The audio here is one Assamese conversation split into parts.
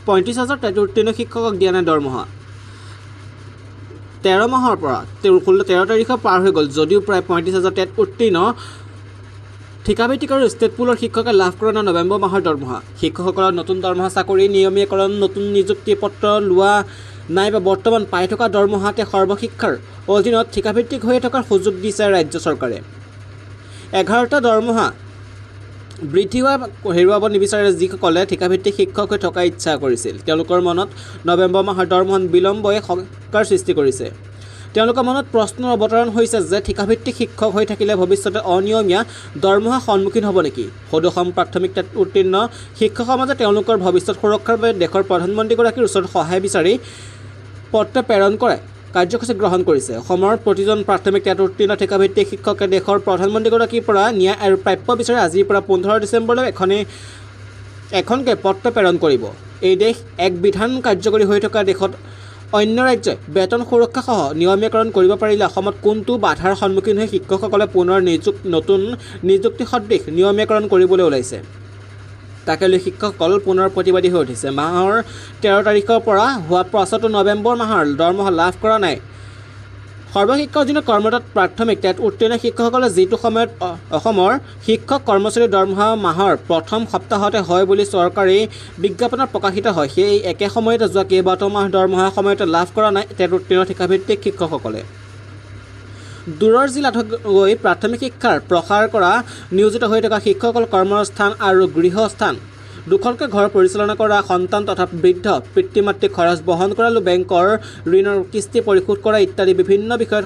35,000 টেট উত্তীৰ্ণ শিক্ষকক দিয়া নাই দৰমহা 13 মাহৰ পৰা 13 তাৰিখৰ পাৰ হৈ গ'ল যদিও প্ৰায় 35,000 টেট উত্তীৰ্ণ ঠিকাভিত্তিক আৰু ষ্টেট পুলৰ শিক্ষকে লাভ কৰা নাই নৱেম্বৰ মাহৰ দৰমহা শিক্ষকসকলৰ নতুন দৰমহা চাকৰি নিয়মীকৰণ নতুন নিযুক্তি পত্ৰ লোৱা নাইবা বৰ্তমান পাই থকা দৰমহাতে সৰ্বশিক্ষাৰ অধীনত ঠিকাভিত্তিক হৈ থকাৰ সুযোগ দিছে ৰাজ্য চৰকাৰে 11টা দৰমহা বৃদ্ধি হেৰুৱাব নিবিচাৰে যিসকলে ঠিকাভিত্তিক শিক্ষক হৈ থকা ইচ্ছা কৰিছিল তেওঁলোকৰ মনত নৱেম্বৰ মাহৰ দৰমহা বিলম্বই শংকাৰ সৃষ্টি কৰিছে তেওঁলোকৰ মনত প্ৰশ্নৰ অৱতৰণ হৈছে যে ঠিকাভিত্তিক শিক্ষক হৈ থাকিলে ভৱিষ্যতে অনিয়মীয়া দৰমহা সন্মুখীন হ'ব নেকি সদসম প্ৰাথমিক উত্তীৰ্ণ শিক্ষক সমাজে তেওঁলোকৰ ভৱিষ্যত সুৰক্ষাৰ বাবে দেশৰ প্ৰধানমন্ত্ৰীগৰাকীৰ ওচৰত সহায় বিচাৰি পত্ৰ প্ৰেৰণ কৰে কাৰ্যসূচী গ্ৰহণ কৰিছে অসমৰ প্ৰতিজন প্ৰাথমিক উত্তীৰ্ণ ঠিকাভিত্তিক শিক্ষকে দেশৰ প্ৰধানমন্ত্ৰীগৰাকীৰ পৰা ন্যায় আৰু প্ৰাপ্য বিচাৰি আজিৰ পৰা 15 ডিচেম্বৰলৈ এখনকে পত্ৰ প্ৰেৰণ কৰিব এই দেশ এক বিধান কাৰ্যকৰী হৈ থকা দেশত অন্য ৰাজ্যই বেতন সুৰক্ষা সহ নিয়মীকৰণ কৰিব পাৰিলে অসমত কোনটো বাধাৰ সন্মুখীন হৈ শিক্ষকসকলে পুনৰ নতুন নিযুক্তি সদৃশ নিয়মীকৰণ কৰিবলৈ ওলাইছে তাকে লৈ শিক্ষকসকল পুনৰ প্ৰতিবাদী হৈ উঠিছে মাহৰ 13 তাৰিখৰ পৰা হোৱা পাছতো নৱেম্বৰ মাহৰ দৰমহা লাভ কৰা নাই সৰ্বশিক্ষা অধীনত কৰ্মৰত প্ৰাথমিক উত্তীৰ্ণ শিক্ষকসকলে যিটো সময়ত অসমৰ শিক্ষক কৰ্মচাৰীৰ দৰমহা মাহৰ প্ৰথম সপ্তাহতে হয় বুলি চৰকাৰী বিজ্ঞাপনত প্ৰকাশিত হয় সেই একে সময়তে যোৱা কেইবাটাও মাহ দৰমহা সময়তে লাভ কৰা নাই উত্তীৰ্ণ ঠিকাভিত্তিক শিক্ষকসকলে দূৰৰ জিলাত গৈ প্ৰাথমিক শিক্ষাৰ প্ৰসাৰ কৰা নিয়োজিত হৈ থকা শিক্ষকসকল কৰ্মস্থান আৰু গৃহস্থান দুখনকৈ ঘৰ পৰিচালনা কৰা সন্তান তথা বৃদ্ধ পিতৃ মাতৃক খৰচ বহন কৰা বেংকৰ ঋণৰ কিস্তি পৰিশোধ কৰা ইত্যাদি বিভিন্ন বিষয়ত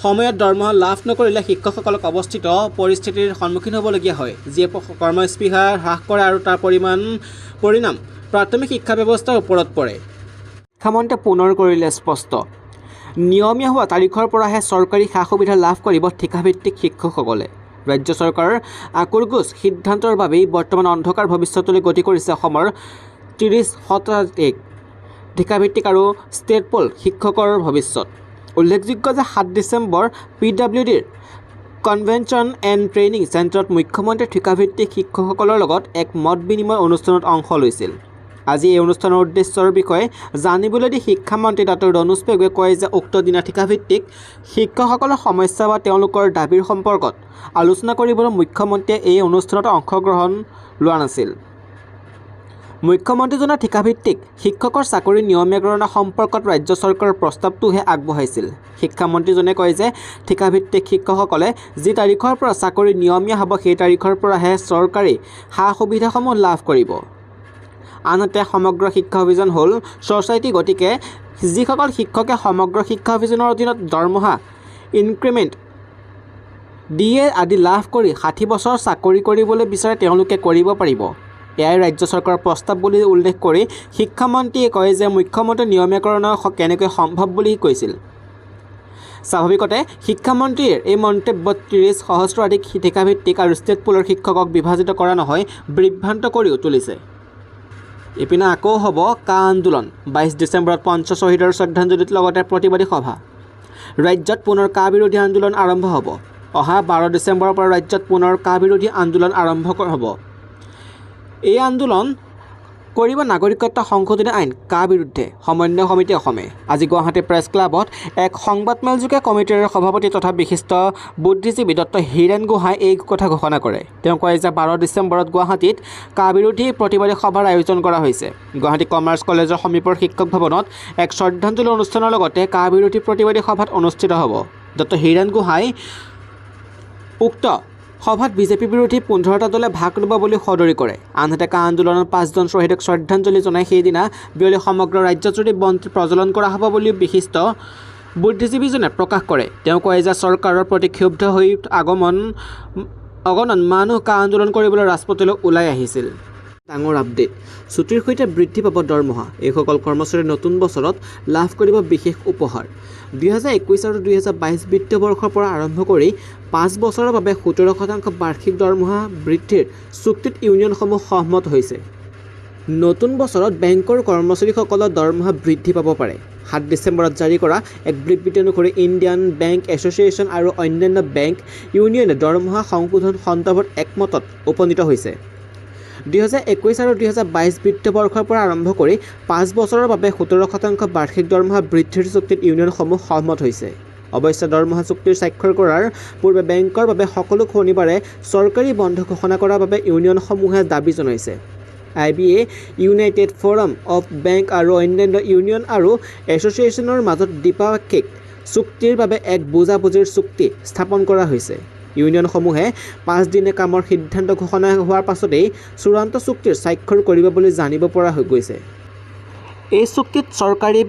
সময়ত দৰমহা লাভ নকৰিলে শিক্ষকসকলক অৱস্থিত পৰিস্থিতিৰ সন্মুখীন হ'বলগীয়া হয় যিয়ে কৰ্মস্পৃহা হ্ৰাস কৰে আৰু তাৰ পৰিণাম প্ৰাথমিক শিক্ষা ব্যৱস্থাৰ ওপৰত পৰে শিক্ষামন্ত্ৰীয়ে পুনৰ কৰিলে স্পষ্ট নিয়মীয়া হোৱা তাৰিখৰ পৰাহে চৰকাৰী সা সুবিধা লাভ কৰিব ঠিকাভিত্তিক শিক্ষকসকলে ৰাজ্য চৰকাৰৰ আকুৰগোজ সিদ্ধান্তৰ বাবেই বৰ্তমান অন্ধকাৰ ভৱিষ্যতলৈ গতি কৰিছে অসমৰ 30% ঠিকাভিত্তিক আৰু ষ্টেট পুল শিক্ষকৰ ভৱিষ্যত উল্লেখযোগ্য যে 7 ডিচেম্বৰ PWDৰ কনভেনশ্যন এণ্ড ট্ৰেইনিং চেণ্টাৰত মুখ্যমন্ত্ৰীয়ে ঠিকাভিত্তিক শিক্ষকসকলৰ লগত এক মত বিনিময় অনুষ্ঠানত অংশ লৈছিল আজি এই অনুষ্ঠানৰ উদ্দেশ্যৰ বিষয়ে জানিবলৈ দি শিক্ষামন্ত্ৰী ডক্টৰ ৰণোজ পেগুৱে কয় যে উক্ত দিনা ঠিকাভিত্তিক শিক্ষকসকলৰ সমস্যা বা তেওঁলোকৰ দাবীৰ সম্পৰ্কত আলোচনা কৰিবলৈ মুখ্যমন্ত্ৰীয়ে এই অনুষ্ঠানত অংশগ্ৰহণ লোৱা নাছিল মুখ্যমন্ত্ৰীজনে ঠিকাভিত্তিক শিক্ষকৰ চাকৰি নিয়মীকৰণৰ সম্পৰ্কত ৰাজ্য চৰকাৰৰ প্ৰস্তাৱটোহে আগবঢ়াইছিল শিক্ষামন্ত্ৰীজনে কয় যে ঠিকাভিত্তিক শিক্ষকসকলে যি তাৰিখৰ পৰা চাকৰি নিয়মীয়া হ'ব সেই তাৰিখৰ পৰাহে চৰকাৰী সা সুবিধাসমূহ লাভ কৰিব আনহাতে সমগ্ৰ শিক্ষা অভিযান হ'ল ছ'চাইটি গতিকে যিসকল শিক্ষকে সমগ্ৰ শিক্ষা অভিযানৰ অধীনত দৰমহা ইনক্ৰিমেণ্ট ডিএ আদি লাভ কৰি 60 বছৰ চাকৰি কৰিবলৈ বিচাৰে তেওঁলোকে কৰিব পাৰিব এয়াই ৰাজ্য চৰকাৰৰ প্ৰস্তাৱ বুলি উল্লেখ কৰি শিক্ষামন্ত্ৰীয়ে কয় যে মুখ্যমন্ত্ৰীৰ নিয়মীকৰণ কেনেকৈ সম্ভৱ বুলি কৈছিল স্বাভাৱিকতে শিক্ষামন্ত্ৰীৰ এই মন্তব্যত 30 সহস্ৰাধিক ঠিকাভিত্তিক আৰু ষ্টেট পুলৰ শিক্ষকক বিভাজিত কৰা নহয় বিভ্ৰান্ত কৰিও তুলিছে ইপিনে আকৌ হ'ব কা আন্দোলন 22 ডিচেম্বৰত পঞ্চ শ্বহীদৰ শ্ৰদ্ধাঞ্জলিৰ লগতে প্ৰতিবাদী সভা ৰাজ্যত পুনৰ কা বিৰোধী আন্দোলন আৰম্ভ হ'ব অহা 12 ডিচেম্বৰৰ পৰা ৰাজ্যত পুনৰ কা বিৰোধী আন্দোলন আৰম্ভ হ'ব এই আন্দোলন কৰিব নাগৰিকত্ব সংশোধনী আইন কা বিৰুদ্ধে সমন্বয় সমিতি অসমে আজি গুৱাহাটী প্ৰেছ ক্লাবত এক সংবাদমেলযোগে কমিটিৰ সভাপতি তথা বিশিষ্ট বুদ্ধিজীৱী ডক্টৰ হীৰেণ গোহাঁই এই কথা ঘোষণা কৰে তেওঁ কয় যে 12 ডিচেম্বৰত গুৱাহাটীত কা বিৰোধী প্ৰতিবাদী সভাৰ আয়োজন কৰা হৈছে গুৱাহাটী কমাৰ্চ কলেজৰ সমীপৰ শিক্ষক ভৱনত এক শ্ৰদ্ধাঞ্জলি অনুষ্ঠানৰ লগতে কা বিৰোধী প্ৰতিবাদী সভাত অনুষ্ঠিত হ'ব ডক্টৰ হীৰেণ গোহাঁই উক্ত সভাত বিজেপি বিৰোধী 15টা দলে ভাগ ল'ব বুলি সদৰি কৰে আনহাতে কা আন্দোলনৰ 5জন শ্বহীদক শ্ৰদ্ধাঞ্জলি জনাই সেইদিনা বিয়লি সমগ্ৰ ৰাজ্যজুৰি বন্তি প্ৰজ্বলন কৰা হ'ব বুলি বিশিষ্ট বুদ্ধিজীৱীজনে প্ৰকাশ কৰে তেওঁ কয় যে চৰকাৰৰ প্ৰতি ক্ষুব্ধ হৈ অগণন মানুহ কা আন্দোলন কৰিবলৈ ৰাজপথলৈ ওলাই আহিছিল ডাঙৰ আপডেট ছুটিৰ সৈতে বৃদ্ধি পাব দৰমহা এইসকল কৰ্মচাৰীয়ে নতুন বছৰত লাভ কৰিব বিশেষ উপহাৰ 2021 আৰু 2022 বিত্তীয় বৰ্ষৰ পৰা আৰম্ভ কৰি 5 বছৰৰ বাবে 17% বাৰ্ষিক দৰমহা বৃদ্ধিৰ চুক্তিত ইউনিয়নসমূহ সহমত হৈছে নতুন বছৰত বেংকৰ কৰ্মচাৰীসকলৰ দৰমহা বৃদ্ধি পাব পাৰে 7 ডিচেম্বৰত জাৰি কৰা এক বিবৃতি অনুসৰি ইণ্ডিয়ান বেংক এছ'চিয়েশ্যন আৰু অন্যান্য বেংক ইউনিয়নে দৰমহা সংশোধন সন্দৰ্ভত একমতত উপনীত হৈছে 2021 আৰু 2022 বিত্তবৰ্ষৰ পৰা আৰম্ভ কৰি 5 বছৰৰ বাবে 17% বাৰ্ষিক দৰমহা বৃদ্ধিৰ চুক্তিত ইউনিয়নসমূহ সহমত হৈছে। অৱশ্যে দৰমহা চুক্তিৰ স্বাক্ষৰ কৰাৰ পূৰ্বে বেংকৰ বাবে সকলো শনিবাৰে চৰকাৰী বন্ধ ঘোষণা কৰাৰ বাবে ইউনিয়নসমূহে দাবী জনাইছে। IBA, United forum of bank আৰু অন্যান্য ইউনিয়ন আৰু এছ'চিয়েশ্যনৰ মাজত দ্বিপাক্ষিক চুক্তিৰ বাবে এক বুজাবুজিৰ চুক্তি স্থাপন কৰা হৈছে। ইউনিয়নসমূহে 5 দিনে কামৰ সিদ্ধান্ত ঘোষণা হোৱাৰ পাছতেই চূড়ান্ত চুক্তিৰ স্বাক্ষৰ কৰিব বুলি জানিব পৰা হৈ গৈছে। এই চুক্তিত চৰকাৰী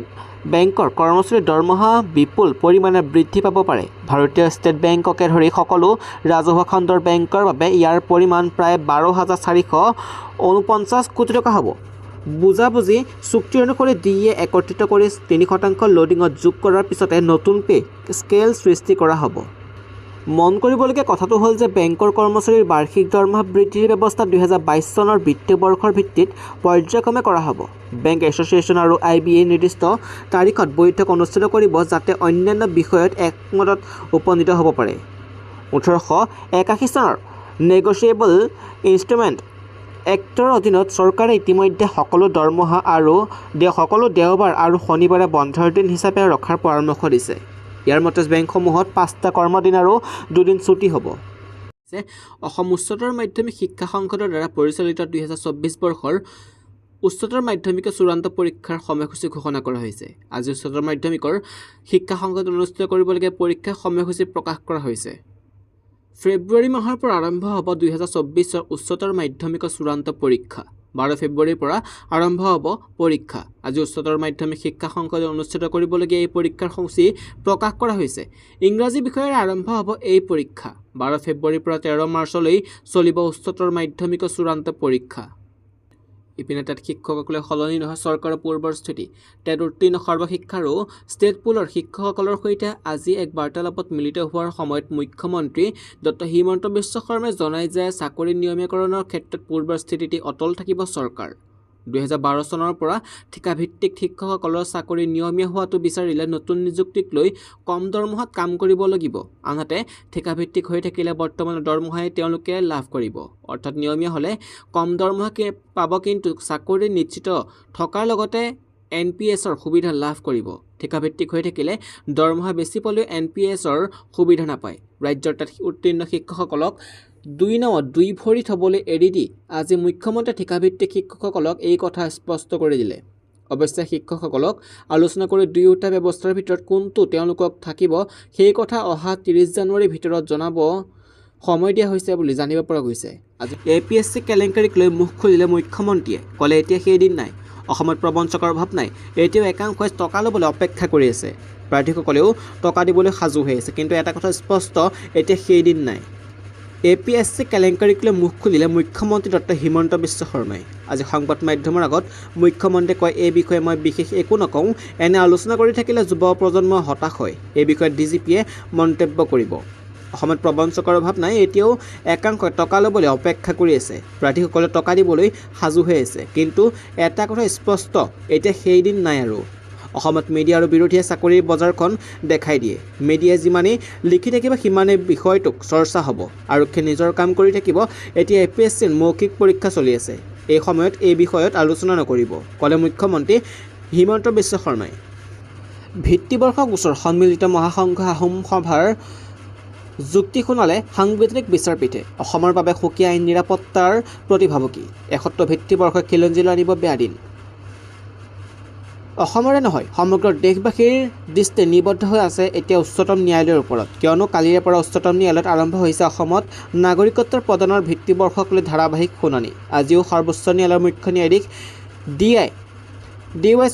বেংকৰ কৰ্মচাৰীৰ দৰমহা বিপুল পৰিমাণে বৃদ্ধি পাব পাৰে। ভাৰতীয় ষ্টেট বেংককে ধৰি সকলো ৰাজহুৱা খণ্ডৰ বেংকৰ বাবে ইয়াৰ পৰিমাণ প্ৰায় 12,449 কোটি টকা হ'ব। বুজাবুজি চুক্তি অনুসৰি DA একত্ৰিত কৰি 3% লোডিঙত যোগ কৰাৰ পিছতে নতুন পে স্কেল সৃষ্টি কৰা হ'ব। মন কৰিবলগীয়া কথাটো হ'ল যে বেংকৰ কৰ্মচাৰীৰ বাৰ্ষিক দৰমহা বৃদ্ধিৰ ব্যৱস্থা 2022 চনৰ বিত্তীয় বৰ্ষৰ ভিত্তিত পৰ্যায়ক্ৰমে কৰা হ'ব। বেংক এছ'চিয়েশ্যন আৰু IBA নিৰ্দিষ্ট তাৰিখত বৈঠক অনুষ্ঠিত কৰিব যাতে অন্যান্য বিষয়ত একমতত উপনীত হ'ব পাৰে। 1881 চনৰ নেগচিয়েবল ইনষ্ট্ৰুমেণ্ট এক্টৰ অধীনত চৰকাৰে ইতিমধ্যে সকলো দৰমহা আৰু সকলো দেওবাৰ আৰু শনিবাৰে বন্ধৰ দিন হিচাপে ৰখাৰ পৰামৰ্শ দিছে। ইয়াৰ মতে বেংকসমূহত 5টা কৰ্মদিন আৰু 2 দিন ছুটি হ'ব। অসম উচ্চতৰ মাধ্যমিক শিক্ষা সংসদৰ দ্বাৰা পৰিচালিত 2024 বৰ্ষৰ উচ্চতৰ মাধ্যমিকৰ চূড়ান্ত পৰীক্ষাৰ সময়সূচী ঘোষণা কৰা হৈছে। আজি উচ্চতৰ মাধ্যমিকৰ শিক্ষা সংসদত অনুষ্ঠিত কৰিবলগীয়া পৰীক্ষাৰ সময়সূচী প্ৰকাশ কৰা হৈছে। ফেব্ৰুৱাৰী মাহৰ পৰা আৰম্ভ হ'ব 2024 উচ্চতৰ মাধ্যমিকৰ চূড়ান্ত পৰীক্ষা। 12 ফেব্ৰুৱাৰীৰ পৰা আৰম্ভ হ'ব পৰীক্ষা। আজি উচ্চতৰ মাধ্যমিক শিক্ষা সংসদে অনুষ্ঠিত কৰিবলগীয়া এই পৰীক্ষাৰ সূচী প্ৰকাশ কৰা হৈছে। ইংৰাজী বিষয়েৰে আৰম্ভ হ'ব এই পৰীক্ষা। 12 ফেব্ৰুৱাৰীৰ পৰা 13 মাৰ্চলৈ চলিব উচ্চতৰ মাধ্যমিকৰ চূড়ান্ত পৰীক্ষা। ইপিনে টেট শিক্ষকসকলে সলনি নহয় চৰকাৰৰ পূৰ্বৰ স্থিতি। টেট উত্তীৰ্ণ সৰ্বশিক্ষা আৰু ষ্টেট পুলৰ শিক্ষকসকলৰ সৈতে আজি এক বাৰ্তালাপত মিলিত হোৱাৰ সময়ত মুখ্যমন্ত্ৰী ডক্টৰ হিমন্ত বিশ্ব শৰ্মাই জনায় যে চাকৰি নিয়মীকৰণৰ ক্ষেত্ৰত পূৰ্বৰ স্থিতিতে অটল থাকিব চৰকাৰ। 2012 চনৰ পৰা ঠিকাভিত্তিক শিক্ষকসকলৰ চাকৰি নিয়মীয়া হোৱাটো বিচাৰিলে নতুন নিযুক্তিক লৈ কম দৰমহাত কাম কৰিব লাগিব। আনহাতে ঠিকাভিত্তিক হৈ থাকিলে বৰ্তমানৰ দৰমহাই তেওঁলোকে লাভ কৰিব। অৰ্থাৎ নিয়মীয়া হ'লে কম দৰমহা পাব কিন্তু চাকৰি নিশ্চিত থকাৰ লগতে NPSৰ সুবিধা লাভ কৰিব। ঠিকাভিত্তিক হৈ থাকিলে দৰমহা বেছি পালেও NPSৰ সুবিধা নাপায়। ৰাজ্যৰ তাত উত্তীৰ্ণ শিক্ষকসকলক 2 নাৱত 2 ভৰি থ'বলৈ এৰি দি আজি মুখ্যমন্ত্ৰীয়ে ঠিকাভিত্তিক শিক্ষকসকলক এই কথা স্পষ্ট কৰি দিলে। অৱশ্যে শিক্ষকসকলক আলোচনা কৰি দুয়োটা ব্যৱস্থাৰ ভিতৰত কোনটো তেওঁলোকক থাকিব সেই কথা অহা 30 জানুৱাৰীৰ ভিতৰত জনাব সময় দিয়া হৈছে বুলি জানিব পৰা গৈছে। আজি APSC কেলেংকাৰীক লৈ মুখ খুলিলে মুখ্যমন্ত্ৰীয়ে ক'লে এতিয়া সেইদিন নাই। অসমত প্ৰবঞ্চকৰ অভাৱ নাই। এতিয়াও একাংশই টকা ল'বলৈ অপেক্ষা কৰি আছে। প্ৰাৰ্থীসকলেও টকা দিবলৈ সাজু হৈ আছে। কিন্তু এটা কথা স্পষ্ট, এতিয়া সেইদিন নাই। APSC কেলেংকাৰীক লৈ মুখ খুলিলে মুখ্যমন্ত্ৰী ডক্টৰ হিমন্ত বিশ্ব শৰ্মাই। আজি সংবাদ মাধ্যমৰ আগত মুখ্যমন্ত্ৰীয়ে কয় এই বিষয়ে মই বিশেষ একো নকওঁ। এনে আলোচনা কৰি থাকিলে যুৱ প্ৰজন্ম হতাশ হয়। এই বিষয়ত DGPয়ে মন্তব্য কৰিব। অসমত প্ৰবঞ্চকৰ অভাৱ নাই। এতিয়াও একাংশই টকা ল'বলৈ অপেক্ষা কৰি আছে। প্ৰাৰ্থীসকলে টকা দিবলৈ সাজু হৈ আছে। কিন্তু এটা কথা স্পষ্ট, এতিয়া সেইদিন নাই আৰু। অসমত মিডিয়া আৰু বিৰোধীয়ে চাকৰিৰ বজাৰখন দেখাই দিয়ে। মিডিয়াই যিমানেই লিখি থাকিব সিমানেই বিষয়টোক চৰ্চা হ'ব। আৰক্ষীয়ে নিজৰ কাম কৰি থাকিব। এতিয়া APSCৰ মৌখিক পৰীক্ষা চলি আছে। এই সময়ত এই বিষয়ত আলোচনা নকৰিব, ক'লে মুখ্যমন্ত্ৰী হিমন্ত বিশ্ব শৰ্মাই। ভিত্তিবৰ্ষ গোচৰ সন্মিলিত মহাসংঘ আহোম সভাৰ যুক্তি শুনালে সাংবিধানিক বিচাৰপীঠে। অসমৰ বাবে সুকীয়া আইন নিৰাপত্তাৰ প্ৰতি ভাবুকি। 71 ভিত্তিবৰ্ষই খিলঞ্জীলৈ আনিব বেয়া দিন। অসমৰে নহয় সমগ্ৰ দেশবাসীৰ দৃষ্টি নিবদ্ধ হৈ আছে এতিয়া উচ্চতম ন্যায়ালয়ৰ ওপৰত। কিয়নো কালিৰে পৰা উচ্চতম ন্যায়ালয়ত আৰম্ভ হৈছে অসমত নাগৰিকত্বৰ প্ৰদানৰ ভিত্তিবৰ্ষক লৈ ধাৰাবাহিক শুনানি। আজিও সৰ্বোচ্চ ন্যায়ালয়ৰ মুখ্য ন্যায়াধীশ DY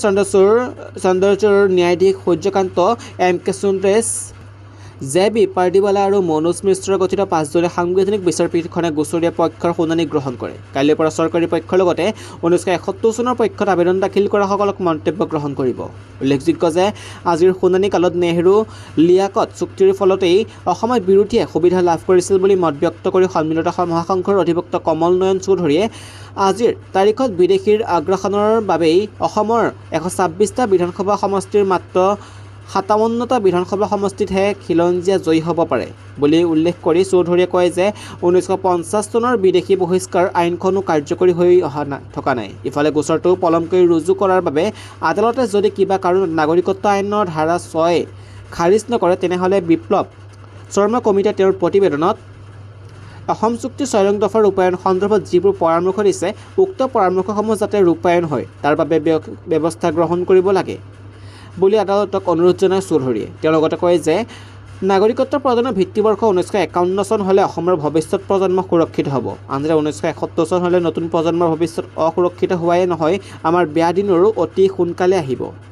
চন্দ্ৰচূড়ৰ ন্যায়াধীশ সূৰ্যকান্ত MK সুন্দ্ৰেশ, JB পাৰ্দিৱালা আৰু মনোজ মিশ্ৰৰ গঠিত 5জনীয়া সাংবিধানিক বিচাৰপীঠখনে গোচৰীয়া পক্ষৰ শুনানি গ্ৰহণ কৰে। কাইলৈৰ পৰা চৰকাৰী পক্ষৰ লগতে 1971 চনৰ পক্ষত আবেদন দাখিল কৰাসকলক মন্তব্য গ্ৰহণ কৰিব। উল্লেখযোগ্য যে আজিৰ শুনানি কালত নেহৰু লিয়াকত চুক্তিৰ ফলতেই অসমৰ বিৰোধীয়ে সুবিধা লাভ কৰিছিল বুলি মত ব্যক্ত কৰি সন্মিলিত মহাসংঘৰ অধিবক্তা কমল নয়ন চৌধুৰীয়ে আজিৰ তাৰিখত বিদেশীৰ আগ্ৰাসনৰ বাবেই অসমৰ 126টা বিধানসভা সমষ্টিৰ মাত্ৰ 57টা বিধানসভা সমষ্টিতহে খিলঞ্জীয়া জয়ী হ'ব পাৰে বুলি উল্লেখ কৰি চৌধুৰীয়ে কয় যে 1950 চনৰ বিদেশী বহিষ্কাৰ আইনখনো কাৰ্যকৰী হৈ থকা নাই। ইফালে গোচৰটো পলমকৈ ৰুজু কৰাৰ বাবে আদালতে যদি কিবা কাৰণত নাগৰিকত্ব আইনৰ ধাৰা 6 খাৰিজ নকৰে তেনেহ'লে বিপ্লৱ শৰ্মা কমিটিয়ে তেওঁৰ প্ৰতিবেদনত অসম চুক্তি 6 নং দফাৰ ৰূপায়ণ সন্দৰ্ভত যিবোৰ পৰামৰ্শ দিছে উক্ত পৰামৰ্শসমূহ যাতে ৰূপায়ণ হয় তাৰ বাবে ব্যৱস্থা গ্ৰহণ কৰিব লাগে বুলি আদালতক অনুৰোধ জনায় চৌধুৰীয়ে। তেওঁ লগতে কয় যে নাগৰিকত্ব প্ৰদানৰ ভিত্তিবৰ্ষ 1951 চন হ'লে অসমৰ ভৱিষ্যত প্ৰজন্ম সুৰক্ষিত হ'ব, আনহাতে 1971 চন হ'লে নতুন প্ৰজন্মৰ ভৱিষ্যত অসুৰক্ষিত হোৱাই নহয় আমাৰ বেয়া দিনৰো অতি সোনকালে আহিব।